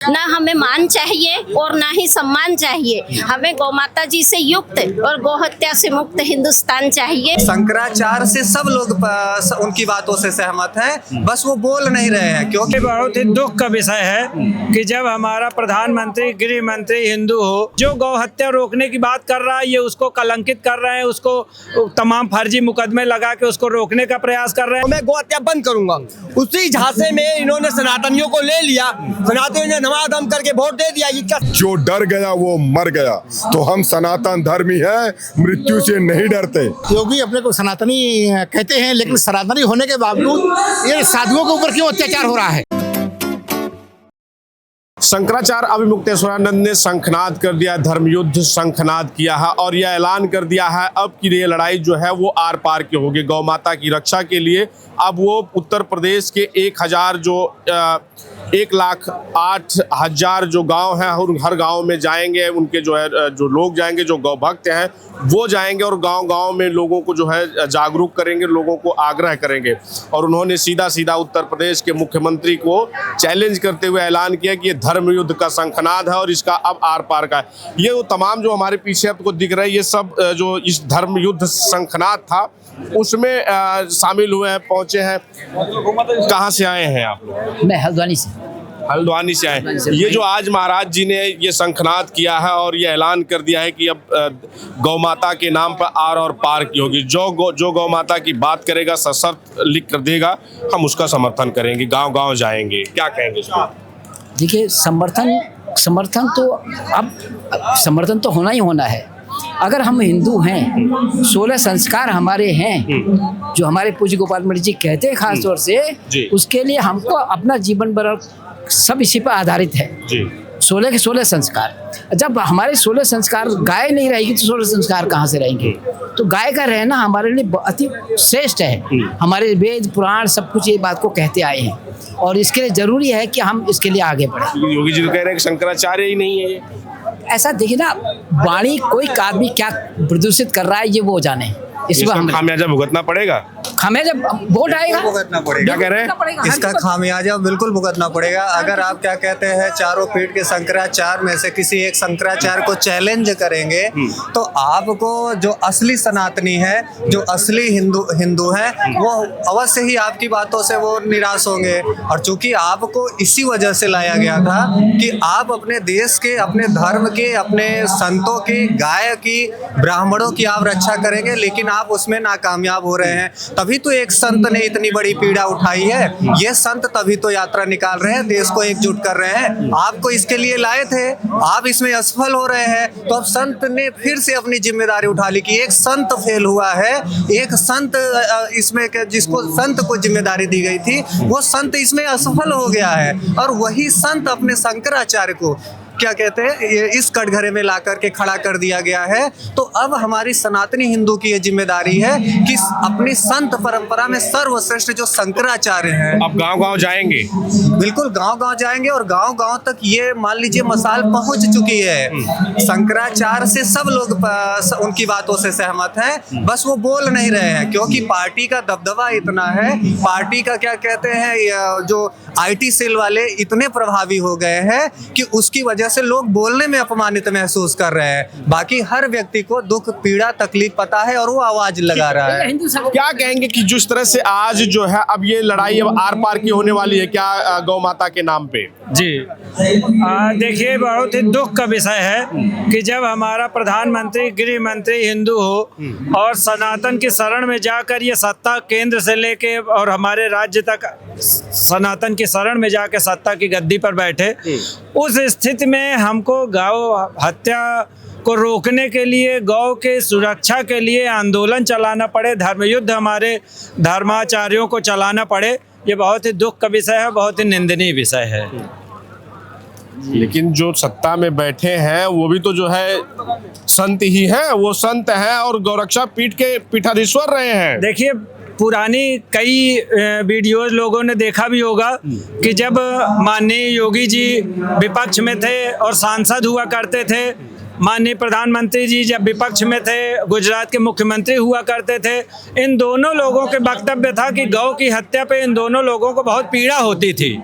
ना हमें मान चाहिए और ना ही सम्मान चाहिए। हमें गौ माता जी से युक्त और गौहत्या से मुक्त हिंदुस्तान चाहिए। शंकराचार्य से सब लोग उनकी बातों से सहमत हैं, बस वो बोल नहीं रहे हैं। क्योंकि बहुत ही दुख का विषय है कि जब हमारा प्रधानमंत्री गृह मंत्री हिंदू हो, जो गौ हत्या रोकने की बात कर रहा है, ये उसको कलंकित कर रहे हैं, उसको तमाम फर्जी मुकदमे लगा के उसको रोकने का प्रयास कर रहे हैं। मैं गौ हत्या बंद करूंगा। उसी झांसे में इन्होंने सनातनियों को ले लिया, सनातनियों ने नमादम करके वोट दे दिया। जो डर गया वो मर गया। तो हम सनातन धर्मी हैं, मृत्यु से नहीं डरते। योगी अपने को सनातनी कहते हैं, लेकिन सनातनी होने के बावजूद ये साधुओं के ऊपर क्यों अत्याचार हो रहा है? शंकराचार्य अभिमुक्तेश्वरानंद ने शंखनाद कर दिया, धर्मयुद्ध शंखनाद किया है और यह ऐलान कर दिया है अब की ये लड़ाई जो है वो आर पार की होगी। गौ माता की रक्षा के लिए अब वो उत्तर प्रदेश के 1,08,000 जो गांव हैं और हर गांव में जाएंगे। उनके जो है जो लोग जाएंगे, जो गौ भक्त हैं वो जाएंगे और गांव-गांव में लोगों को जो है जागरूक करेंगे, लोगों को आग्रह करेंगे। और उन्होंने सीधा उत्तर प्रदेश के मुख्यमंत्री को चैलेंज करते हुए ऐलान किया कि ये धर्म युद्ध का शंखनाद है और इसका अब आर पार का है। ये वो तमाम जो हमारे पीछे आपको दिख रहा है, ये सब जो इस धर्म युद्ध शंखनाद था उसमें शामिल हुए हैं, पहुंचे हैं। कहाँ से आए हैं आप लोग? मैं हल्द्वानी से आए हैं। ये जो आज महाराज जी ने ये शंखनाद किया है और ये ऐलान कर दिया है कि अब गौ माता के नाम पर आर और पार की होगी। जो गौ माता की बात करेगा, सशर्त लिख कर देगा, हम उसका समर्थन करेंगे, गांव-गांव जाएंगे। क्या कहेंगे इसको? देखिए, समर्थन तो अब समर्थन तो होना ही होना है। अगर हम हिंदू हैं, 16 संस्कार हमारे हैं जो हमारे पूज्य गोपाल मणि जी कहते हैं, खास तौर से उसके लिए हमको अपना जीवन भर सब इसी पर आधारित है। 16 के 16 संस्कार। जब हमारे 16 संस्कार गाय नहीं रहेगी तो 16 संस्कार कहाँ से रहेंगे? तो गाय का रहना हमारे लिए अति श्रेष्ठ है। हमारे वेद पुराण सब कुछ ये बात को कहते आए हैं और इसके लिए जरूरी है कि हम इसके लिए आगे बढ़े। योगी जी तो कह रहे हैं कि शंकराचार्य ही नहीं है। ऐसा देखिए ना, वाणी कोई आदमी क्या प्रदूषित कर रहा है ये वो जाने। इसका खामियाजा भुगतना पड़ेगा। खामियाजा वोट आएगा, भुगतना पड़ेगा। क्या कह रहे हैं? इसका खामियाजा बिल्कुल भुगतना पड़ेगा। अगर आप क्या कहते हैं, चारों पीठ के शंकराचार्य में से किसी एक शंकराचार्य को चैलेंज करेंगे तो आपको जो असली सनातनी है, जो असली हिंदू है, वो अवश्य ही आपकी बातों से वो निराश होंगे। और चूंकि आपको इसी वजह से लाया गया था कि आप अपने देश के, अपने धर्म के, अपने संतों की, गाय की, ब्राह्मणों की आप रक्षा करेंगे, लेकिन आप उसमें नाकामयाब हो रहे हैं। तभी तो एक संत ने इतनी बड़ी पीड़ा उठाई है। ये संत तभी तो यात्रा निकाल रहे हैं, देश को एकजुट कर रहे हैं। आपको इसके लिए लाए थे, आप इसमें असफल हो रहे हैं। तो अब संत ने फिर से अपनी जिम्मेदारी उठा ली कि एक संत फेल हुआ है, एक संत इसमें जिसको संत को जिम्मेदारी दी गई थी वो संत इसमें असफल हो गया है। और वही संत अपने शंकराचार्य को क्या कहते हैं, इस कटघरे में ला करके खड़ा कर दिया गया है। तो अब हमारी सनातनी हिंदू की ये जिम्मेदारी है कि अपनी संत परंपरा में सर्वश्रेष्ठ जो शंकराचार्य हैं, अब गांव-गांव जाएंगे। बिल्कुल गांव-गांव जाएंगे और गांव-गांव तक ये मान लीजिए मसाल पहुंच चुकी है। शंकराचार्य से सब लोग उनकी बातों से सहमत हैं, बस वो बोल नहीं रहे हैं क्योंकि पार्टी का दबदबा इतना है। पार्टी का क्या कहते हैं, जो IT सेल वाले इतने प्रभावी हो गए हैं कि उसकी वजह से लोग बोलने में अपमानित महसूस कर रहे हैं। बाकी हर व्यक्ति को दुख, पीड़ा, तकलीफ पता है और वो आवाज लगा रहा है। क्या कहेंगे कि जिस तरह से आज जो है अब ये लड़ाई अब आर पार की होने वाली है, क्या गौ माता के नाम पे? जी देखिए, बहुत ही दुख का विषय है कि जब हमारा प्रधानमंत्री गृह मंत्री हिंदू हो और सनातन की शरण में जाकर ये सत्ता केंद्र से लेके और हमारे राज्य तक सनातन की शरण में जाकर सत्ता की गद्दी पर बैठे, उस स्थिति में हमको गौ हत्या को रोकने के लिए, गौ के सुरक्षा के लिए आंदोलन चलाना पड़े, धर्मयुद्ध हमारे धर्माचार्यों को चलाना पड़े। ये बहुत ही दुख का विषय है, बहुत ही निंदनीय विषय है। लेकिन जो सत्ता में बैठे हैं वो भी तो जो है संत ही हैं, वो संत हैं और गौरक्षा पीठ के पीठाधीश्वर रहे हैं। देखिए, पुरानी कई वीडियोज लोगों ने देखा भी होगा कि जब माननीय योगी जी विपक्ष में थे और सांसद हुआ करते थे, माननीय प्रधानमंत्री जी जब विपक्ष में थे, गुजरात के मुख्यमंत्री हुआ करते थे, इन दोनों लोगों के वक्तव्य था कि गौ की हत्या पे इन दोनों लोगों को बहुत पीड़ा होती थी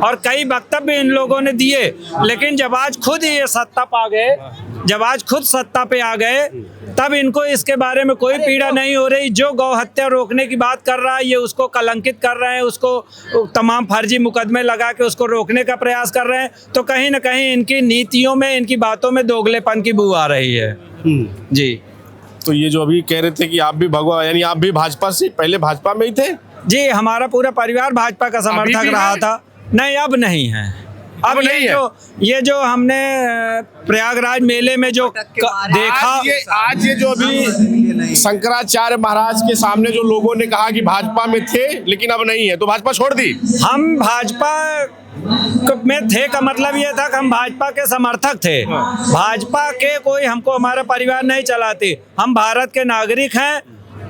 और कई वक्तव्य इन लोगों ने दिए। लेकिन जब आज खुद ये सत्ता पा गए, जब आज खुद सत्ता पे आ गए, तब इनको इसके बारे में कोई पीड़ा नहीं हो रही। जो गौ हत्या रोकने की बात कर रहा है ये उसको कलंकित कर रहे हैं, उसको तमाम फर्जी मुकदमे लगा के उसको रोकने का प्रयास कर रहे हैं। तो कहीं ना कहीं इनकी नीतियों में, इनकी बातों में दोगलेपन की बू आ रही है। जी। तो ये जो अभी कह रहे थे कि आप भी भगवा, यानी आप भी भाजपा से पहले भाजपा में ही थे? जी, हमारा पूरा परिवार भाजपा का समर्थक रहा था। नहीं, अब नहीं है। अब ये जो हमने प्रयागराज मेले में जो देखा, आज ये जो अभी शंकराचार्य महाराज के सामने जो लोगों ने कहा कि भाजपा में थे लेकिन अब नहीं है, तो भाजपा छोड़ दी। हम भाजपा में थे का मतलब ये था कि हम भाजपा के समर्थक थे। भाजपा के कोई हमको हमारा परिवार नहीं चलाती। हम भारत के नागरिक हैं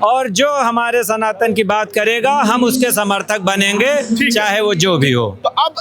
और जो हमारे सनातन की बात करेगा हम उसके समर्थक बनेंगे, चाहे वो जो भी हो। तो अब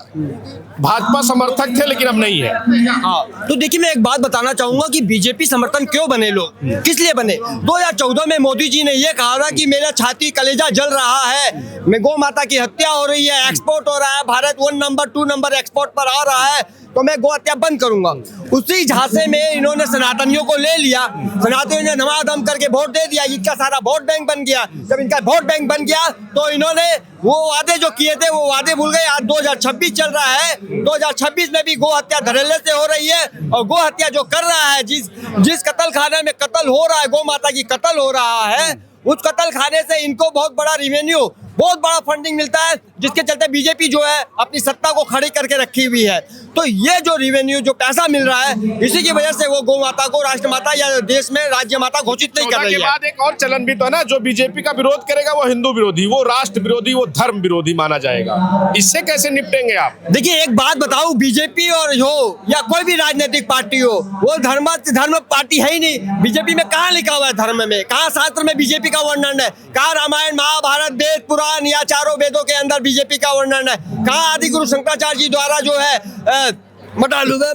भाजपा समर्थक थे लेकिन अब नहीं है। हाँ, तो देखिए मैं एक बात बताना चाहूंगा कि बीजेपी समर्थन क्यों बने लोग, किस लिए बने। 2014 में मोदी जी ने ये कहा था कि मेरा छाती कलेजा जल रहा है, मैं गौ माता की हत्या हो रही है, एक्सपोर्ट हो रहा है, भारत 1 नंबर 2 नंबर एक्सपोर्ट पर आ रहा है, तो मैं गौ हत्या बंद करूंगा। उसी झांसे में इन्होंने सनातनियों को ले लिया, सनातनियों ने नमादम करके वोट दे दिया, इनका सारा वोट बैंक बन गया। जब इनका वोट बैंक बन गया तो इन्होंने वो वादे जो किए थे वो वादे भूल गए। आज 2026 चल रहा है, 2026 में भी गो हत्या धड़ल्ले से हो रही है और गो हत्या जो कर रहा है, जिस कत्ल खाने में कत्ल हो रहा है, गौ माता की कत्ल हो रहा है, उस कत्ल खाने से इनको बहुत बड़ा रेवेन्यू, बहुत बड़ा फंडिंग मिलता है, जिसके चलते बीजेपी जो है अपनी सत्ता को खड़ी करके रखी हुई है। तो ये जो रेवेन्यू, जो पैसा मिल रहा है, इसी की वजह से वो गौ माता को राष्ट्र माता या देश में राज्य माता घोषित नहीं कर रही है। के बाद एक और चलन भी तो है ना, जो बीजेपी का विरोध करेगा वो हिंदू विरोधी, वो राष्ट्र विरोधी, वो धर्म विरोधी माना जाएगा। इससे कैसे निपटेंगे आप? देखिए एक बात बताऊं, बीजेपी और हो या कोई भी राजनीतिक पार्टी हो, वो धर्म पार्टी है ही नहीं। बीजेपी में कहाँ लिखा हुआ है धर्म में, कहाँ शास्त्र में बीजेपी का वर्णन है, कहाँ रामायण महाभारत वेद पुराण या चारों वेदों के अंदर बीजेपी का वर्णन है, कहाँ आदि गुरु शंकराचार्य जी द्वारा जो है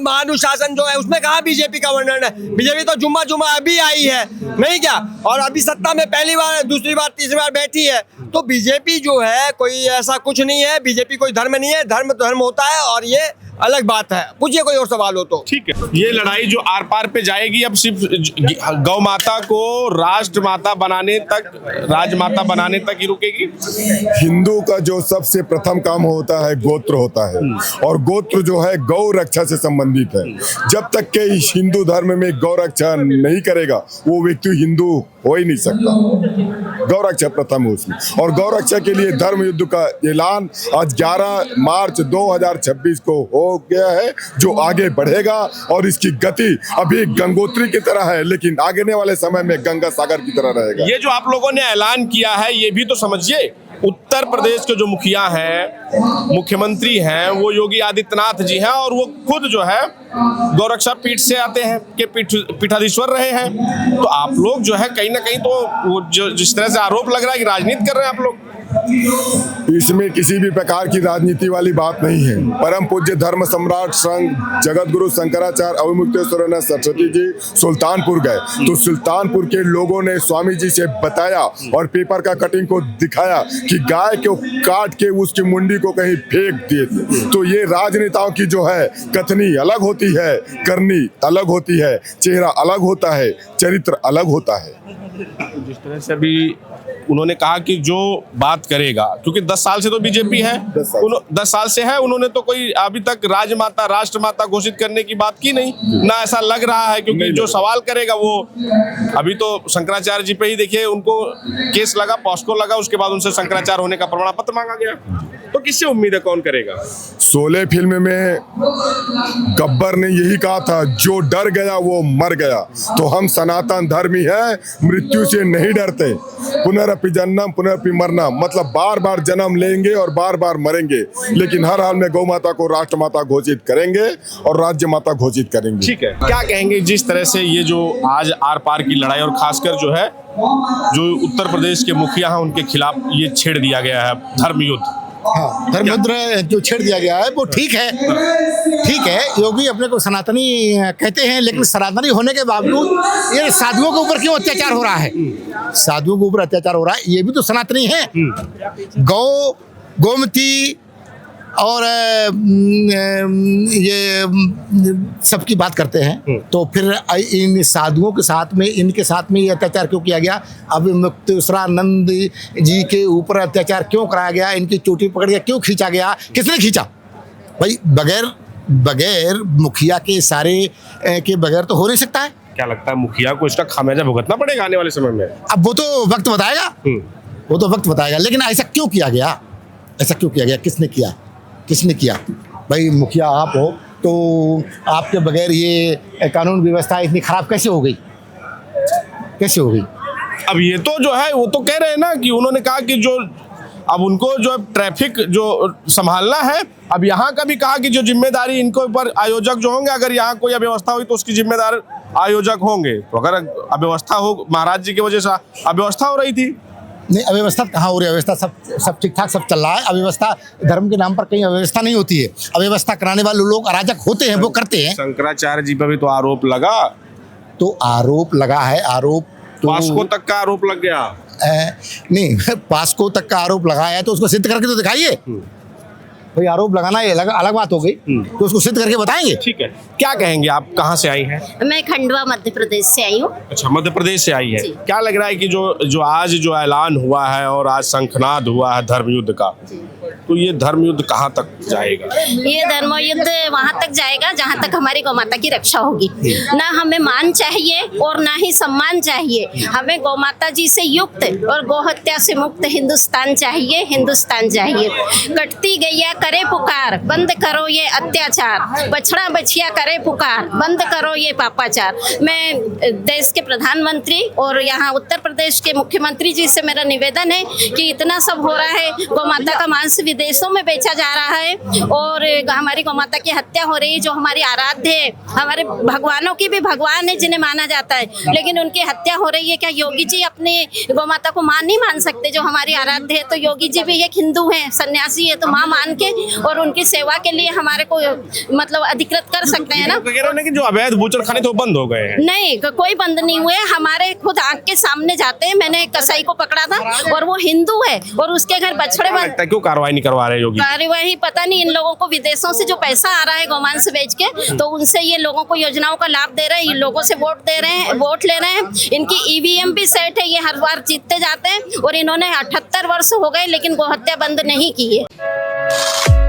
महानुशासन जो है उसमें कहाँ बीजेपी का वर्णन है। बीजेपी तो जुम्मा अभी आई है, नहीं क्या, और अभी सत्ता में पहली बार, दूसरी बार, तीसरी बार बैठी है। तो बीजेपी जो है कोई ऐसा कुछ नहीं है, बीजेपी कोई धर्म नहीं है, धर्म होता है और ये अलग बात है। पूछिए कोई और सवाल हो तो। ठीक है, ये लड़ाई जो आर पार पे जाएगी, अब सिर्फ गौ माता को राष्ट्र माता बनाने तक, राजमाता बनाने तक ही रुकेगी। हिंदू का जो सबसे प्रथम काम होता है गोत्र होता है, और गोत्र जो है गौ रक्षा से संबंधित है। जब तक के हिंदू धर्म में गौ रक्षा नहीं करेगा वो व्यक्ति हिंदू हो ही नहीं सकता। गौ रक्षा प्रथम है उसमें, और गौ रक्षा के लिए धर्म युद्ध का ऐलान आज 11 मार्च 2026 को हो गया है, जो आगे बढ़ेगा। और इसकी गति अभी गंगोत्री की तरह है, लेकिन आगे वाले समय में गंगा सागर की तरह रहेगा। ये जो आप लोगों ने ऐलान किया है, ये भी तो समझिए, उत्तर प्रदेश के जो मुखिया हैं, मुख्यमंत्री हैं, वो योगी आदित्यनाथ जी हैं, और वो खुद जो है गौरक्षा पीठ से आते हैं, के पीठाधीश्वर रहे हैं। तो आप लोग जो है कहीं ना कहीं तो वो जो जिस तरह से आरोप लग रहा है कि राजनीति कर रहे हैं आप लोग, इसमें किसी भी प्रकार की राजनीति वाली बात नहीं है। परम पूज्य धर्म सम्राट संघ जगत गुरु शंकराचार्य अवमुक्तेश्वरानंद सरस्वती जी सुल्तानपुर गए, तो सुल्तानपुर के लोगों ने स्वामी जी से बताया और पेपर का कटिंग को दिखाया कि गाय को काट के उसकी मुंडी को कहीं फेंक दिए थे। तो ये राजनेताओं की जो है कथनी अलग होती है, करनी अलग होती है, चेहरा अलग होता है, चरित्र अलग होता है। जिस तरह से अभी उन्होंने कहा कि जो बात करेगा, क्योंकि 10 साल से तो बीजेपी है, 10 साल से है, उन्होंने तो कोई अभी तक राजमाता राष्ट्रमाता घोषित करने की बात की नहीं ना, ऐसा लग रहा है। क्योंकि जो सवाल करेगा वो अभी तो शंकराचार्य जी पे ही देखिए, उनको केस लगा, पॉस्को लगा, उसके बाद उनसे शंकराचार्य होने का प्रमाण पत्र मांगा गया। तो किससे उम्मीद है, कौन करेगा? शोले फिल्म में गब्बर ने यही कहा था, जो डर गया वो मर गया। तो हम सनातन धर्मी है, मृत्यु से नहीं डरते। पुनरपि जन्म पुनरपि मरना, मतलब बार बार जन्म लेंगे और बार बार मरेंगे, लेकिन हर हाल में गौ माता को राष्ट्र माता घोषित करेंगे और राज्य माता घोषित करेंगे। ठीक है, क्या कहेंगे जिस तरह से ये जो आज आर पार की लड़ाई, और खासकर जो है जो उत्तर प्रदेश के मुखिया हैं उनके खिलाफ ये छेड़ दिया गया है धर्म युद्ध, हाँ, धर्म युद्ध जो छेड़ दिया गया है वो ठीक है, ठीक है। योगी अपने को सनातनी कहते हैं, लेकिन सनातनी होने के बावजूद ये साधुओं के ऊपर क्यों अत्याचार हो रहा है? साधुओं के ऊपर अत्याचार हो रहा है, ये भी तो सनातनी है। गौ, गोमती और ये सबकी बात करते हैं, तो फिर इन साधुओं के साथ में, इनके साथ में ये अत्याचार क्यों किया गया? अब मुक्तेश्वरानंद जी के ऊपर अत्याचार क्यों कराया गया? इनकी चोटी पकड़ के क्यों खींचा गया? किसने खींचा भाई? बगैर मुखिया के इशारे के बगैर तो हो नहीं सकता है। क्या लगता है मुखिया को इसका खामियाजा भुगतना पड़ेगा आने वाले समय में? अब वो तो वक्त बताएगा, वो तो वक्त बताएगा। लेकिन ऐसा क्यों किया गया? ऐसा क्यों किया गया? किसने किया? किसने किया? भाई मुखिया आप हो, तो आपके बगैर ये कानून व्यवस्था इतनी खराब कैसे हो गई? कैसे हो गई? अब ये तो जो है वो तो कह रहे हैं ना कि उन्होंने कहा कि जो अब उनको जो ट्रैफिक जो संभालना है, अब यहाँ का भी कहा कि जो जिम्मेदारी इनको ऊपर आयोजक जो होंगे, अगर यहाँ कोई अव्यवस्था हुई तो उसकी जिम्मेदार आयोजक होंगे। तो अगर अव्यवस्था हो, महाराज जी की वजह से अव्यवस्था हो रही थी। नहीं, अव्यवस्था कहाँ हो रही है? अव्यवस्था सब ठीक ठाक सब चल रहा है। अव्यवस्था धर्म के नाम पर कहीं अव्यवस्था नहीं होती है। अव्यवस्था कराने वाले लोग अराजक होते हैं, वो करते हैं। शंकराचार्य जी पर भी तो आरोप लगा। तो आरोप लगा है, आरोप तो वास्को तक का आरोप लग गया। नहीं, पास्को तक का आरोप लगाया है तो उसको सिद्ध करके तो दिखाइए। भाई आरोप लगाना ये अलग बात हो गई, तो उसको सिद्ध करके बताएंगे। ठीक है, क्या कहेंगे आप? कहाँ से आई हैं? मैं खंडवा मध्य प्रदेश से आई हूँ। अच्छा, मध्य प्रदेश से आई है। जी। क्या लग रहा है कि जो आज जो ऐलान हुआ है और आज शंखनाद हुआ है धर्म युद्ध का, तो ये धर्म युद्ध कहाँ तक जाएगा? ये धर्म युद्ध वहाँ तक जाएगा जहाँ तक हमारी गौ माता की रक्षा होगी। ना हमें मान चाहिए और ना ही सम्मान चाहिए। हमें गौ माता जी से युक्त और गौ हत्या से मुक्त हिंदुस्तान चाहिए, हिंदुस्तान चाहिए। कटती गैया करे पुकार, बंद करो ये अत्याचार। बछड़ा बछिया करे पुकार, बंद करो ये पापाचार। मैं देश के प्रधानमंत्री और यहाँ उत्तर प्रदेश के मुख्यमंत्री जी से मेरा निवेदन है कि इतना सब हो रहा है, गौ माता का मांस विदेशों में बेचा जा रहा है और हमारी गौ माता की हत्या हो रही है, जो हमारी आराध्य है, हमारे भगवानों की भी भगवान है जिन्हें माना जाता है, लेकिन उनकी हत्या हो रही है। क्या योगी जी अपने गौ माता को मां नहीं मान सकते जो हमारी आराध्य है? तो योगी जी भी एक हिंदू है, सन्यासी है, तो मां मान के और उनकी सेवा के लिए हमारे को मतलब अधिकृत कर सकते हैं ना। कह रहे हैं कि जो अवैध बूचड़खाने तो बंद हो गए हैं। नहीं, कोई बंद नहीं हुए, हमारे खुद आंख के सामने जाते हैं। मैंने एक कसाई को पकड़ा था और वो हिंदू है और उसके घर बछड़े बंद। क्यों कार्रवाई नहीं करवा रहे योगी? कार्यवाही पता नहीं, इन लोगों को विदेशों से जो पैसा आ रहा है गौमांस बेच के, तो उनसे ये लोगों को योजनाओं का लाभ दे रहे हैं, लोगों से वोट दे रहे हैं, वोट ले रहे हैं। इनकी ईवीएम भी सेट है, ये हर बार जीतते जाते हैं और इन्होंने 78 वर्ष हो गए लेकिन गौ हत्या बंद नहीं की है।